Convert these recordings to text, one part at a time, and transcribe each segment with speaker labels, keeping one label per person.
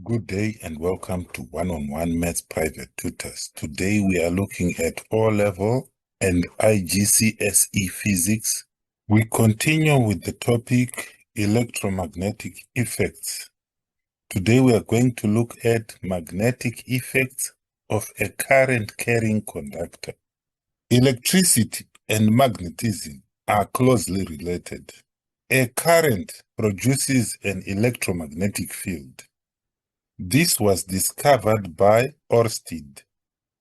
Speaker 1: Good day and welcome to One-on-One Maths Private Tutors. Today we are looking at O-Level and IGCSE Physics. We continue with the topic electromagnetic effects. Today we are going to look at magnetic effects of a current-carrying conductor. Electricity and magnetism are closely related. A current produces an electromagnetic field. This was discovered by Ørsted.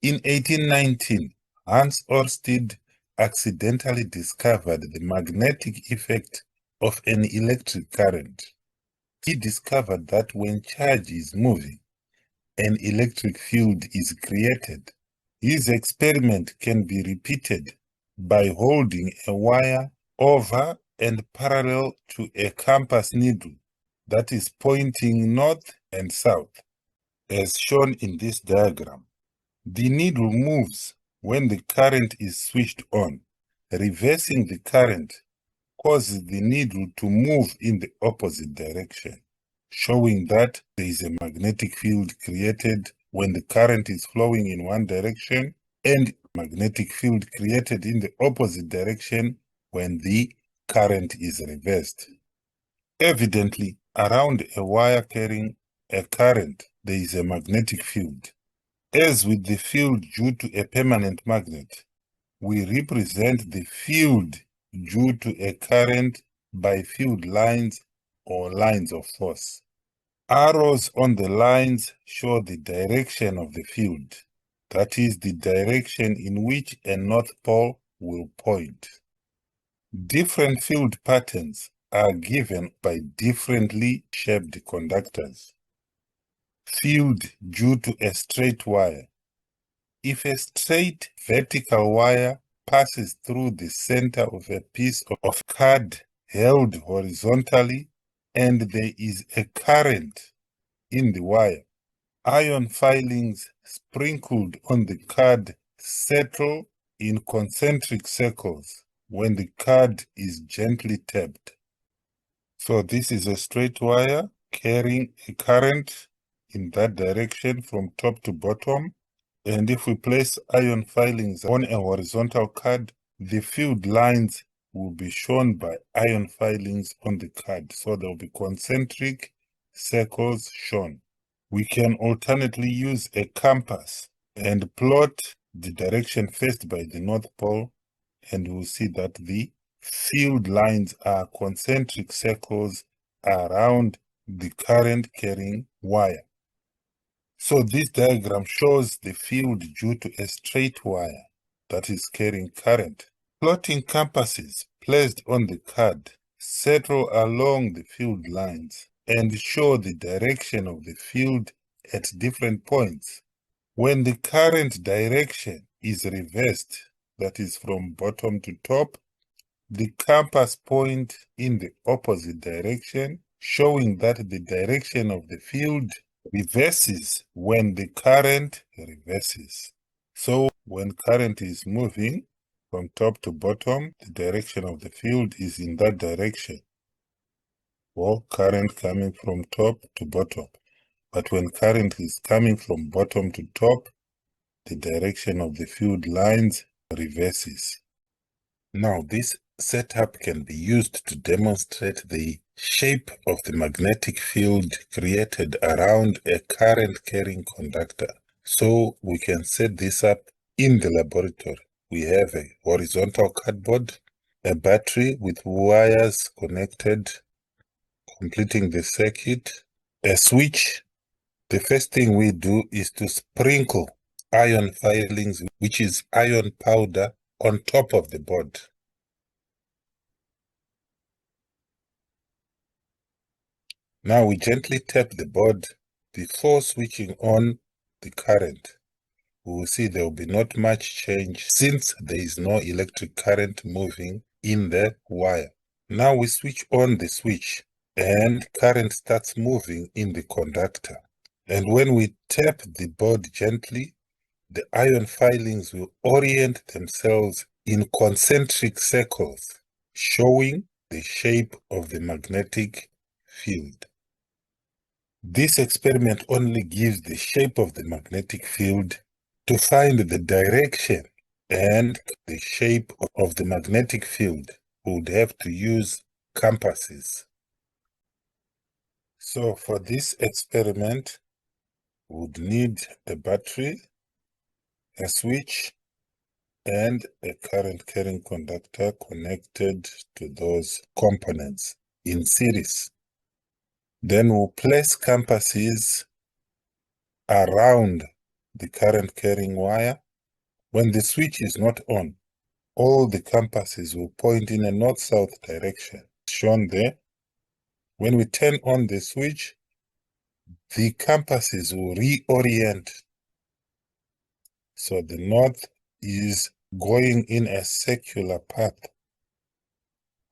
Speaker 1: In 1819, Hans Ørsted accidentally discovered the magnetic effect of an electric current. He discovered that when charge is moving, an electric field is created. His experiment can be repeated by holding a wire over and parallel to a compass needle that is pointing north and south, as shown in this diagram. The needle moves when the current is switched on. Reversing the current causes the needle to move in the opposite direction, showing that there is a magnetic field created when the current is flowing in one direction and magnetic field created in the opposite direction when the current is reversed. Evidently, around a wire carrying a current, there is a magnetic field. As with the field due to a permanent magnet, we represent the field due to a current by field lines or lines of force. Arrows on the lines show the direction of the field, that is, the direction in which a north pole will point. Different field patterns are given by differently shaped conductors. Field due to a straight wire. If a straight vertical wire passes through the center of a piece of card held horizontally and there is a current in the wire, iron filings sprinkled on the card settle in concentric circles when the card is gently tapped. So this is a straight wire carrying a current in that direction from top to bottom. And if we place iron filings on a horizontal card, the field lines will be shown by iron filings on the card. So there will be concentric circles shown. We can alternately use a compass and plot the direction faced by the North Pole, and we'll see that the field lines are concentric circles around the current carrying wire. So this diagram shows the field due to a straight wire that is carrying current. Plotting compasses placed on the card settle along the field lines and show the direction of the field at different points. When the current direction is reversed, that is from bottom to top, the compass point in the opposite direction, showing that the direction of the field reverses when the current reverses. So when current is moving from top to bottom, the direction of the field is in that direction, or current coming from top to bottom. But when current is coming from bottom to top, the direction of the field lines reverses. Now this setup can be used to demonstrate the shape of the magnetic field created around a current-carrying conductor. So we can set this up in the laboratory. We have a horizontal cardboard, a battery with wires connected, completing the circuit, a switch. The first thing we do is to sprinkle iron filings, which is iron powder, on top of the board. Now we gently tap the board before switching on the current. We will see there will be not much change since there is no electric current moving in the wire. Now we switch on the switch and current starts moving in the conductor. And when we tap the board gently, the iron filings will orient themselves in concentric circles, showing the shape of the magnetic field. This experiment only gives the shape of the magnetic field. To find the direction and the shape of the magnetic field, we would have to use compasses. So for this experiment, we would need a battery, a switch, and a current carrying conductor connected to those components in series. Then we'll place compasses around the current carrying wire. When the switch is not on, all the compasses will point in a north-south direction, shown there. When we turn on the switch, the compasses will reorient. So the north is going in a circular path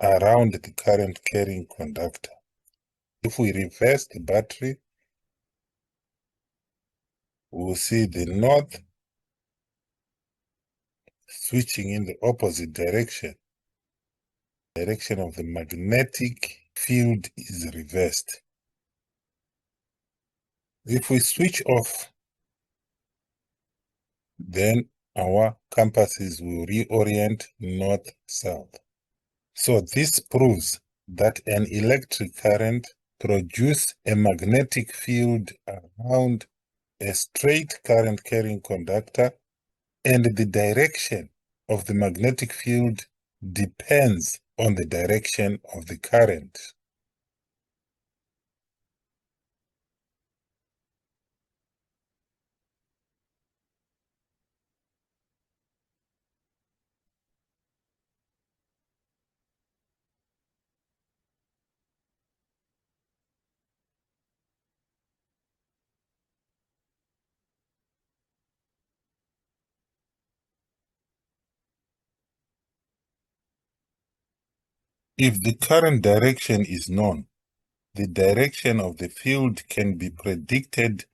Speaker 1: around the current carrying conductor. If we reverse the battery, we'll see the north switching in the opposite direction. The direction of the magnetic field is reversed. If we switch off, then our compasses will reorient north-south. So this proves that an electric current produces a magnetic field around a straight current carrying conductor, and the direction of the magnetic field depends on the direction of the current. If the current direction is known, the direction of the field can be predicted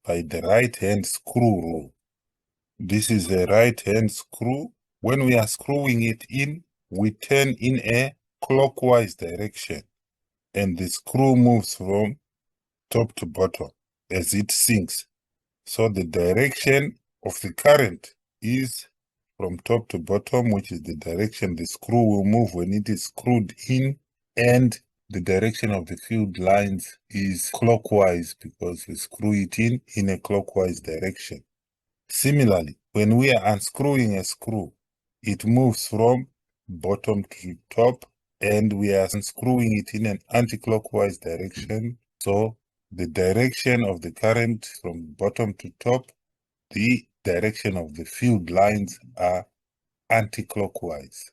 Speaker 1: by the right-hand screw rule. This is a right-hand screw. When we are screwing it in, we turn in a clockwise direction, and the screw moves from top to bottom as it sinks. So the direction of the current is from top to bottom, which is the direction the screw will move when it is screwed in, and the direction of the field lines is clockwise because we screw it in a clockwise direction. Similarly, when we are unscrewing a screw, it moves from bottom to top, and we are unscrewing it in an anti-clockwise direction. So the direction of the current from bottom to top, the direction of the field lines are anti-clockwise.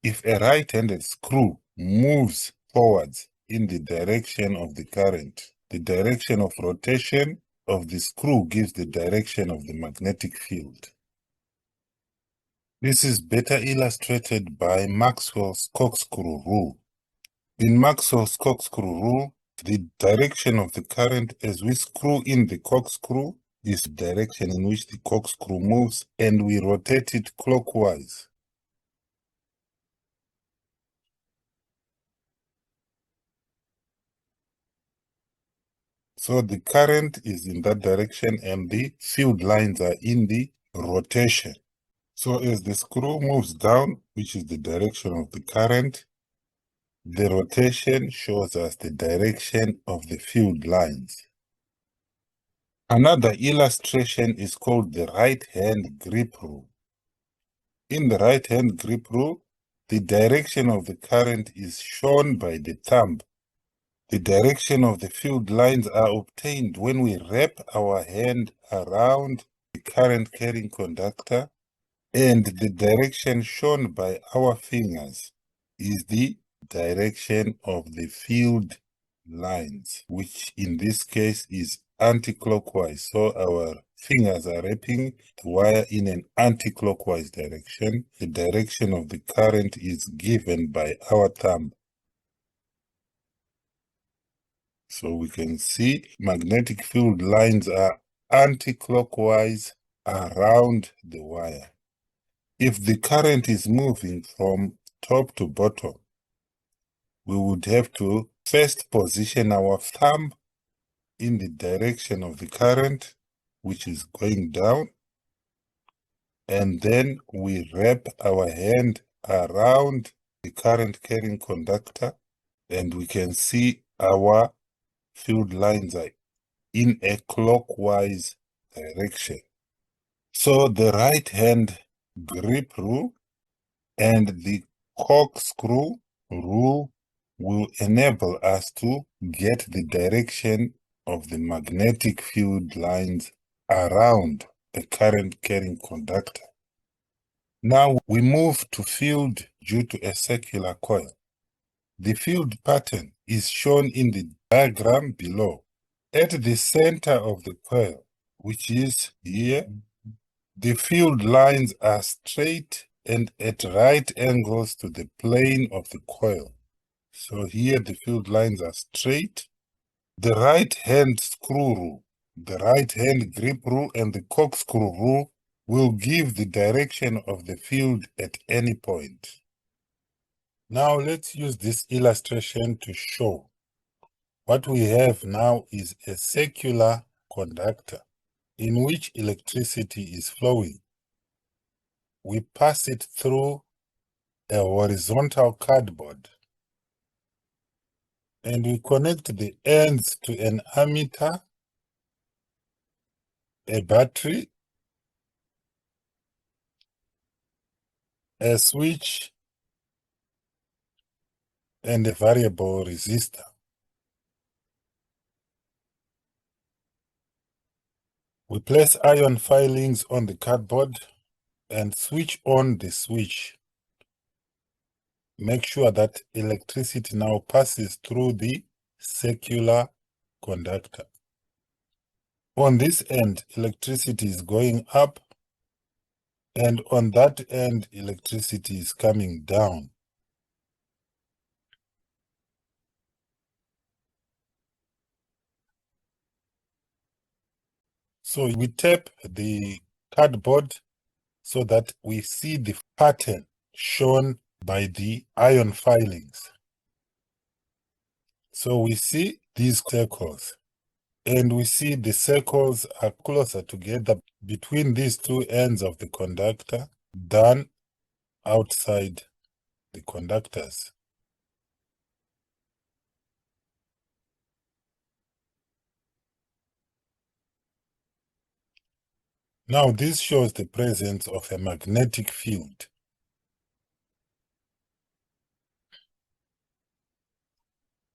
Speaker 1: If a right-handed screw moves forwards in the direction of the current, the direction of rotation of the screw gives the direction of the magnetic field. This is better illustrated by Maxwell's corkscrew rule. In Maxwell's corkscrew rule, the direction of the current as we screw in the corkscrew is the direction in which the corkscrew moves, and we rotate it clockwise. So the current is in that direction and the field lines are in the rotation. So as the screw moves down, which is the direction of the current, the rotation shows us the direction of the field lines. Another illustration is called the right-hand grip rule. In the right-hand grip rule, the direction of the current is shown by the thumb. The direction of the field lines are obtained when we wrap our hand around the current carrying conductor, and the direction shown by our fingers is the direction of the field lines, which in this case is anti-clockwise. So our fingers are wrapping the wire in an anti-clockwise direction. The direction of the current is given by our thumb. So we can see magnetic field lines are anti-clockwise around the wire. If the current is moving from top to bottom, we would have to first position our thumb in the direction of the current, which is going down. And then we wrap our hand around the current carrying conductor, and we can see our field lines are in a clockwise direction. So the right hand grip rule and the corkscrew rule will enable us to get the direction of the magnetic field lines around a current carrying conductor. Now we move to field due to a circular coil. The field pattern is shown in the diagram below. At the center of the coil, which is here, the field lines are straight and at right angles to the plane of the coil. So here the field lines are straight. The right hand screw rule, the right hand grip rule, and the corkscrew rule will give the direction of the field at any point. Now let's use this illustration to show. What we have now is a circular conductor in which electricity is flowing. We pass it through a horizontal cardboard and we connect the ends to an ammeter, a battery, a switch, and a variable resistor. We place iron filings on the cardboard and switch on the switch. Make sure that electricity now passes through the circular conductor. On this end, electricity is going up, and on that end, electricity is coming down. So we tap the cardboard so that we see the pattern shown by the iron filings. So we see these circles, and we see the circles are closer together between these two ends of the conductor than outside the conductors. Now this shows the presence of a magnetic field.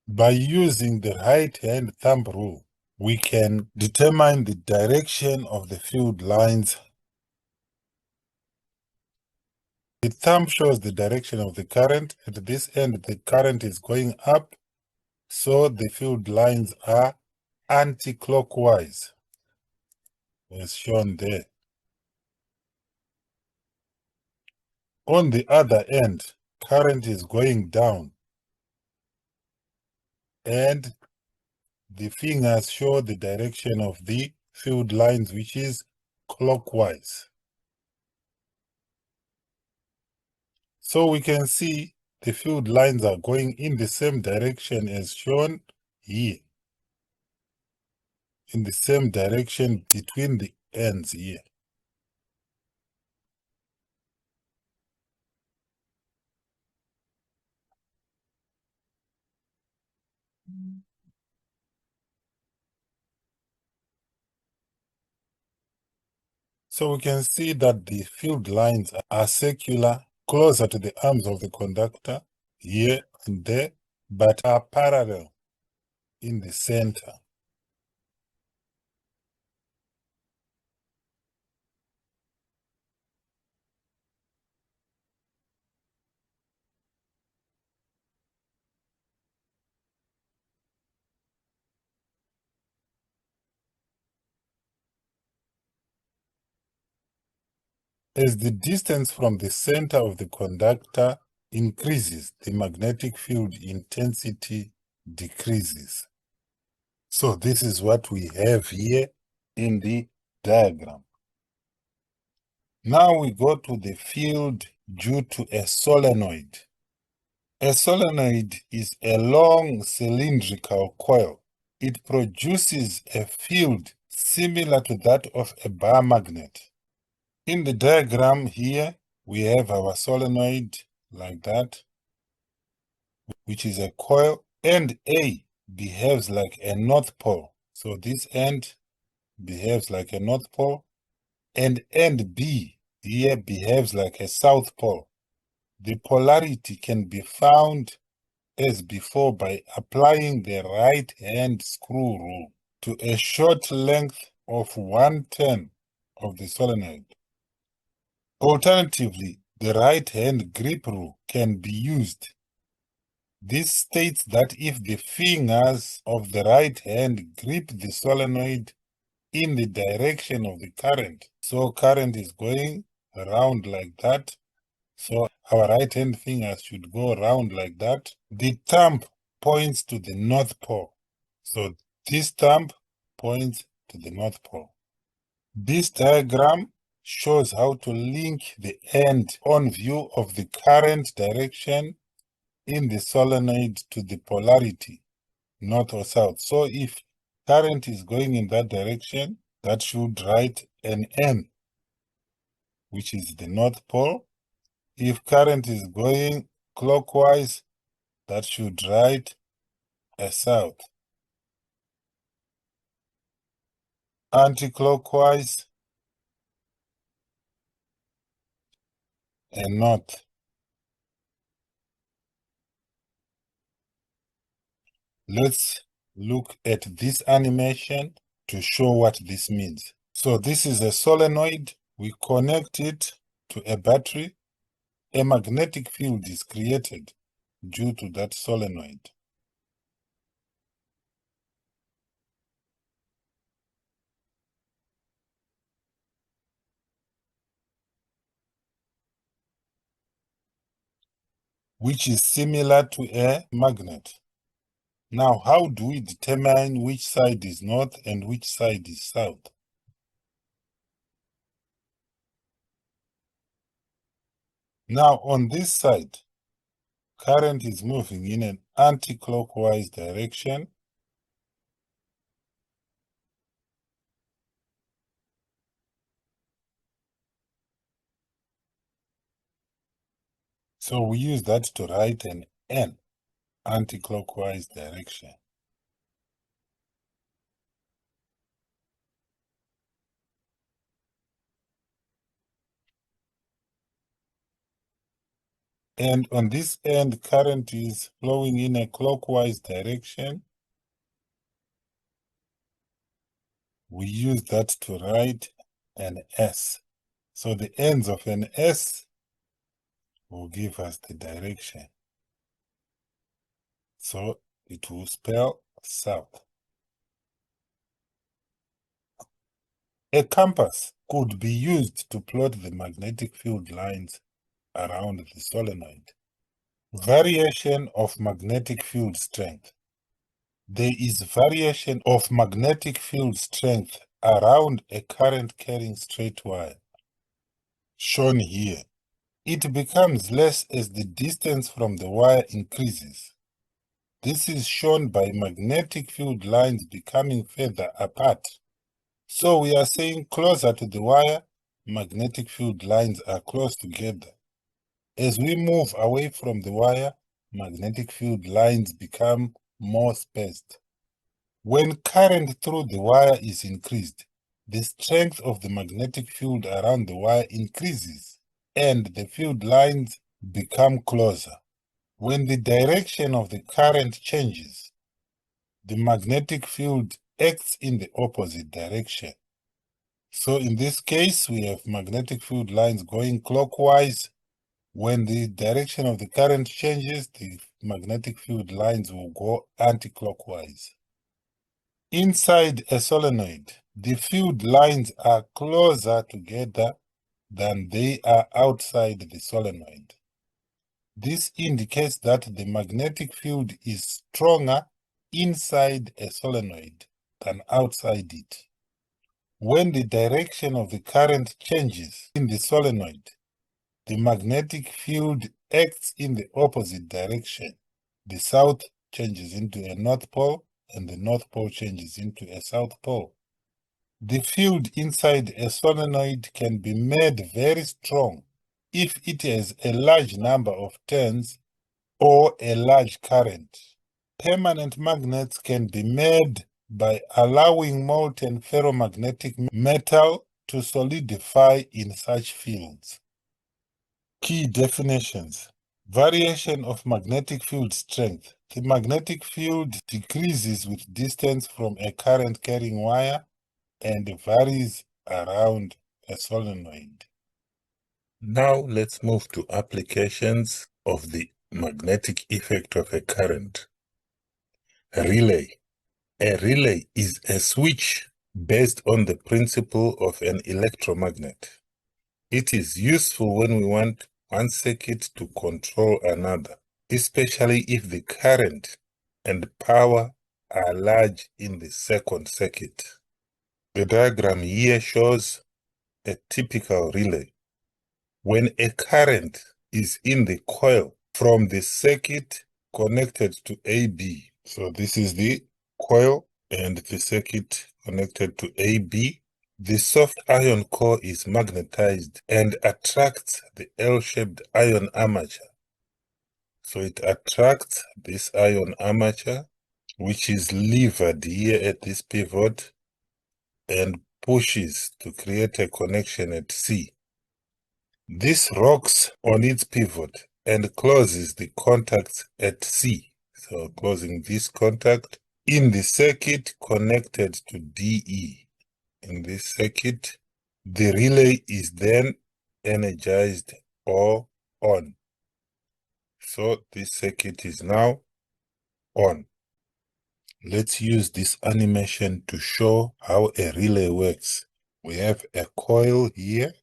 Speaker 1: By using the right-hand thumb rule, we can determine the direction of the field lines. The thumb shows the direction of the current. At this end, the current is going up, so the field lines are anti-clockwise, as shown there. On the other end, current is going down, and the fingers show the direction of the field lines, which is clockwise. So we can see the field lines are going in the same direction as shown here, in the same direction between the ends here. So we can see that the field lines are circular, closer to the arms of the conductor, here and there, but are parallel in the center. As the distance from the center of the conductor increases, the magnetic field intensity decreases. So this is what we have here in the diagram. Now we go to the field due to a solenoid. A solenoid is a long cylindrical coil it produces a field similar to that of a bar magnet. In the diagram here, we have our solenoid like that, which is a coil, and A behaves like a north pole. So this end behaves like a north pole, and end B here behaves like a south pole. The polarity can be found as before by applying the right-hand screw rule to a short length of 1/10 of the solenoid. Alternatively, the right-hand grip rule can be used. This states that if the fingers of the right hand grip the solenoid in the direction of the current, so current is going around like that, so our right hand fingers should go around like that, the thumb points to the North Pole. So this thumb points to the North Pole. This diagram shows how to link the end on view of the current direction in the solenoid to the polarity, north or south. So if current is going in that direction, that should write an N, which is the North Pole. If current is going clockwise, that should write a south. Anti-clockwise, a north. Let's look at this animation to show what this means. So this is a solenoid. We connect it to a battery. A magnetic field is created due to that solenoid. Which is similar to a magnet. Now, how do we determine which side is north and which side is south? Now, on this side, current is moving in an anti-clockwise direction. So we use that to write an N, anti-clockwise direction. And on this end, current is flowing in a clockwise direction. We use that to write an S. So the ends of an S will give us the direction. So it will spell south. A compass could be used to plot the magnetic field lines around the solenoid. Variation of magnetic field strength. There is variation of magnetic field strength around a current carrying straight wire, shown here. It becomes less as the distance from the wire increases. This is shown by magnetic field lines becoming further apart. So we are saying closer to the wire, magnetic field lines are close together. As we move away from the wire, magnetic field lines become more spaced. When current through the wire is increased, the strength of the magnetic field around the wire increases, and the field lines become closer. When the direction of the current changes, the magnetic field acts in the opposite direction. So in this case, we have magnetic field lines going clockwise. When the direction of the current changes, the magnetic field lines will go anti-clockwise. Inside a solenoid, the field lines are closer together than they are outside the solenoid. This indicates that the magnetic field is stronger inside a solenoid than outside it. When the direction of the current changes in the solenoid, the magnetic field acts in the opposite direction. The south changes into a north pole, and the North Pole changes into a South Pole. The field inside a solenoid can be made very strong if it has a large number of turns or a large current. Permanent magnets can be made by allowing molten ferromagnetic metal to solidify in such fields. Key definitions. Variation of magnetic field strength. The magnetic field decreases with distance from a current-carrying wire and varies around a solenoid. Now let's move to applications of the magnetic effect of a current. A relay. A relay is a switch based on the principle of an electromagnet. It is useful when we want one circuit to control another, especially if the current and power are large in the second circuit. The diagram here shows a typical relay. When a current is in the coil from the circuit connected to AB, so this is the coil and the circuit connected to AB, the soft iron core is magnetized and attracts the L-shaped iron armature. So it attracts this iron armature, which is levered here at this pivot and pushes to create a connection at C. This rocks on its pivot and closes the contacts at C. So closing this contact in the circuit connected to DE. In this circuit, the relay is then energized or on. So this circuit is now on. Let's use this animation to show how a relay works. We have a coil here.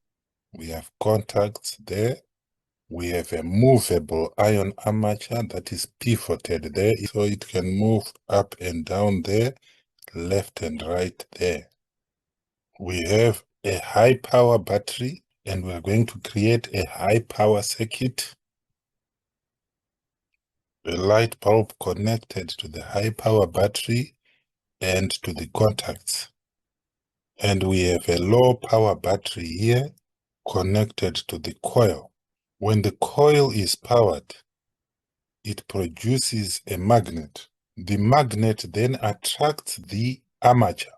Speaker 1: We have contacts there. We have a movable iron armature that is pivoted there, so it can move up and down there, left and right there. We have a high power battery, and we're going to create a high power circuit. A light bulb connected to the high power battery and to the contacts. And we have a low power battery here connected to the coil. When the coil is powered, it produces a magnet. The magnet then attracts the armature.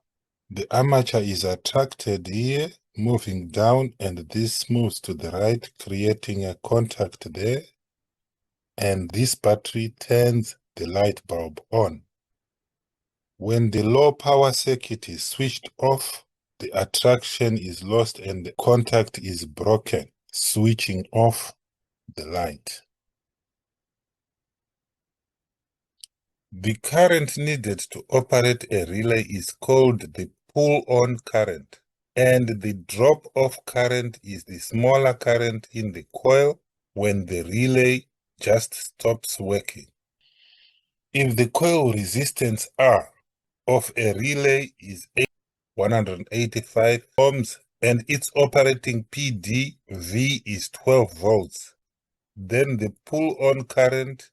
Speaker 1: The armature is attracted here, moving down, and this moves to the right, creating a contact there. And this battery turns the light bulb on. When the low power circuit is switched off, the attraction is lost and the contact is broken, switching off the light. The current needed to operate a relay is called the pull-on current, and the drop-off current is the smaller current in the coil when the relay just stops working. If the coil resistance R of a relay is 185 ohms and its operating PD V is 12 volts, then the pull-on current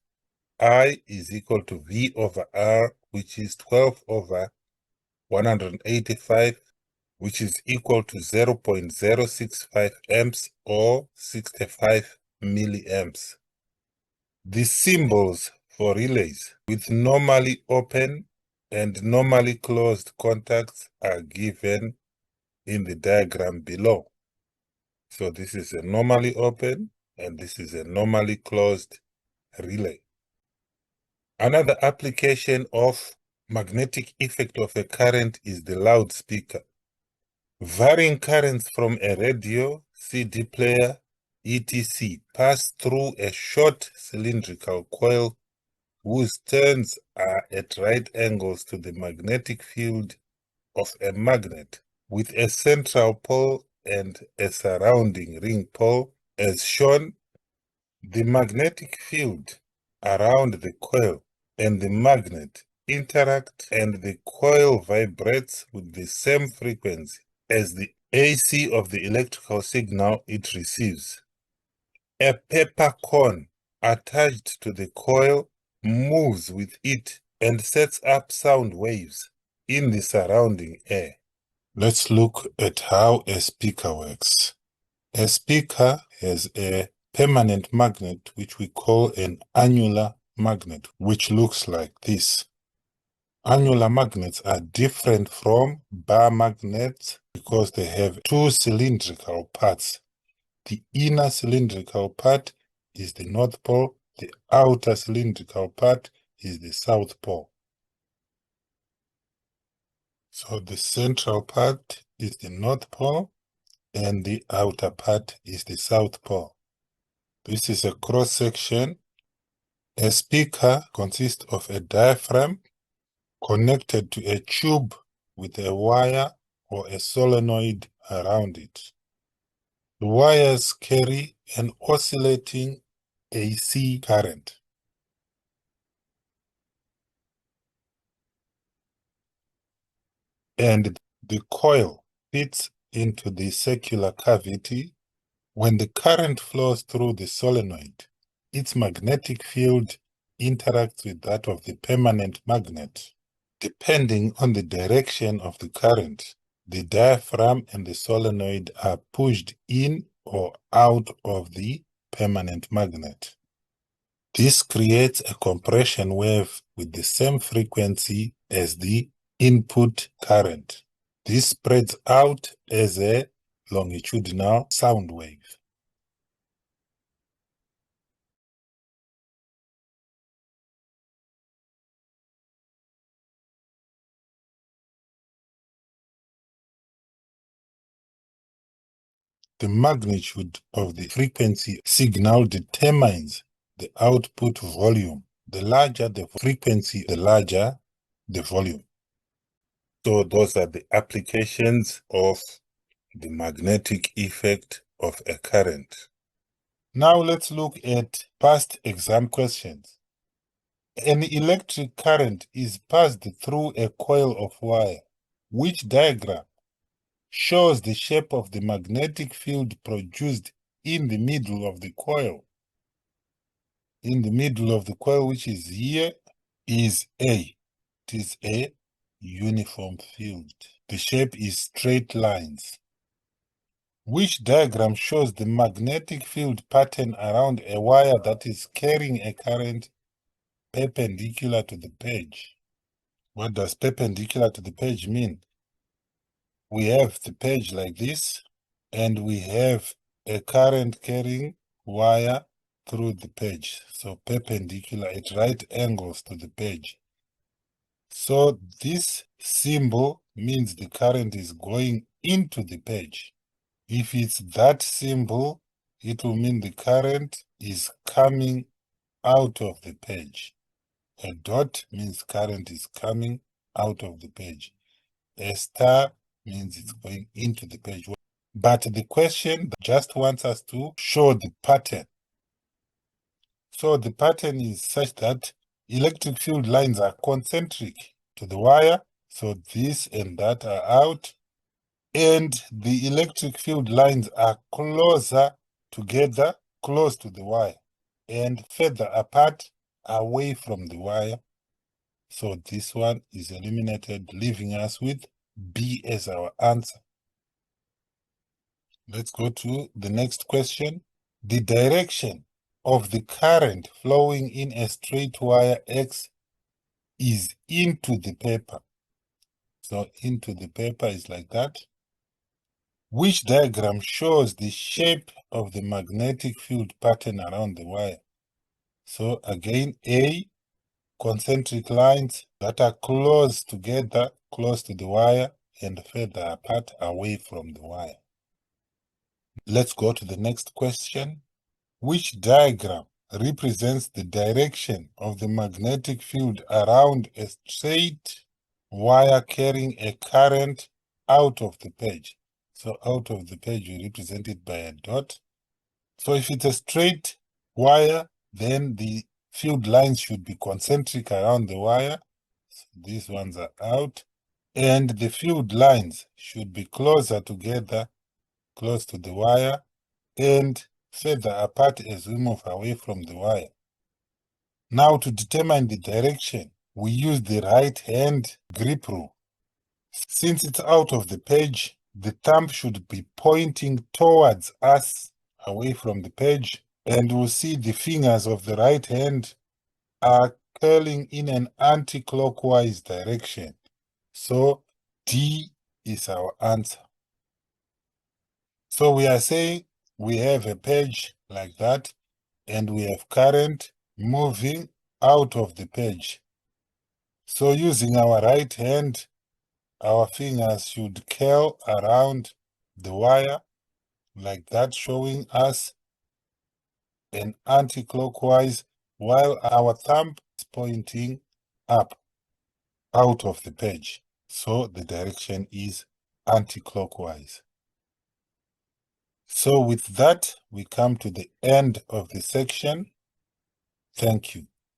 Speaker 1: I is equal to V over R, which is 12 over 185, which is equal to 0.065 amps or 65 milliamps. The symbols for relays with normally open and normally closed contacts are given in the diagram below. So this is a normally open and this is a normally closed relay. Another application of magnetic effect of a current is the loudspeaker. Varying currents from a radio, CD player, etc. pass through a short cylindrical coil whose turns are at right angles to the magnetic field of a magnet, with a central pole and a surrounding ring pole. As shown, the magnetic field around the coil and the magnet interact, and the coil vibrates with the same frequency as the AC of the electrical signal it receives. A paper cone attached to the coil moves with it and sets up sound waves in the surrounding air. Let's look at how a speaker works. A speaker has a permanent magnet, which we call an annular magnet, which looks like this. Annular magnets are different from bar magnets because they have two cylindrical parts. The inner cylindrical part is the North Pole, the outer cylindrical part is the South Pole. So the central part is the North Pole and the outer part is the South Pole. This is a cross section. A speaker consists of a diaphragm connected to a tube with a wire or a solenoid around it. The wires carry an oscillating AC current. And the coil fits into the circular cavity. When the current flows through the solenoid, its magnetic field interacts with that of the permanent magnet. Depending on the direction of the current, the diaphragm and the solenoid are pushed in or out of the permanent magnet. This creates a compression wave with the same frequency as the input current. This spreads out as a longitudinal sound wave. The magnitude of the frequency signal determines the output volume. The larger the frequency, the larger the volume. So those are the applications of the magnetic effect of a current. Now let's look at past exam questions. An electric current is passed through a coil of wire. Which diagram shows the shape of the magnetic field produced in the middle of the coil? In the middle of the coil, which is here, is A. It is a uniform field. The shape is straight lines. Which diagram shows the magnetic field pattern around a wire that is carrying a current perpendicular to the page? What does perpendicular to the page mean? We have the page like this, and we have a current carrying wire through the page. So perpendicular at right angles to the page. So this symbol means the current is going into the page. If it's that symbol, it will mean the current is coming out of the page. A dot means current is coming out of the page. A star means it's going into the page. But the question just wants us to show the pattern. So the pattern is such that electric field lines are concentric to the wire. So this and that are out. And the electric field lines are closer together, close to the wire, and further apart, away from the wire. So this one is eliminated, leaving us with B as our answer. Let's go to the next question. The direction of the current flowing in a straight wire X is into the paper. So into the paper is like that. Which diagram shows the shape of the magnetic field pattern around the wire? So again, A, concentric lines that are close together, close to the wire, and further apart, away from the wire. Let's go to the next question. Which diagram represents the direction of the magnetic field around a straight wire carrying a current out of the page? So out of the page, we represent it by a dot. So if it's a straight wire, then the field lines should be concentric around the wire. So these ones are out. And the field lines should be closer together, close to the wire, and further apart as we move away from the wire. Now to determine the direction we use the right hand grip rule. Since it's out of the page, the thumb should be pointing towards us, away from the page, and we'll see the fingers of the right hand are curling in an anti-clockwise direction. So D is our answer. So we are saying we have a page like that, and we have current moving out of the page. So using our right hand, our fingers should curl around the wire like that, showing us an anti-clockwise, while our thumb is pointing up out of the page. So the direction is anti-clockwise. So with that, we come to the end of the section. Thank you.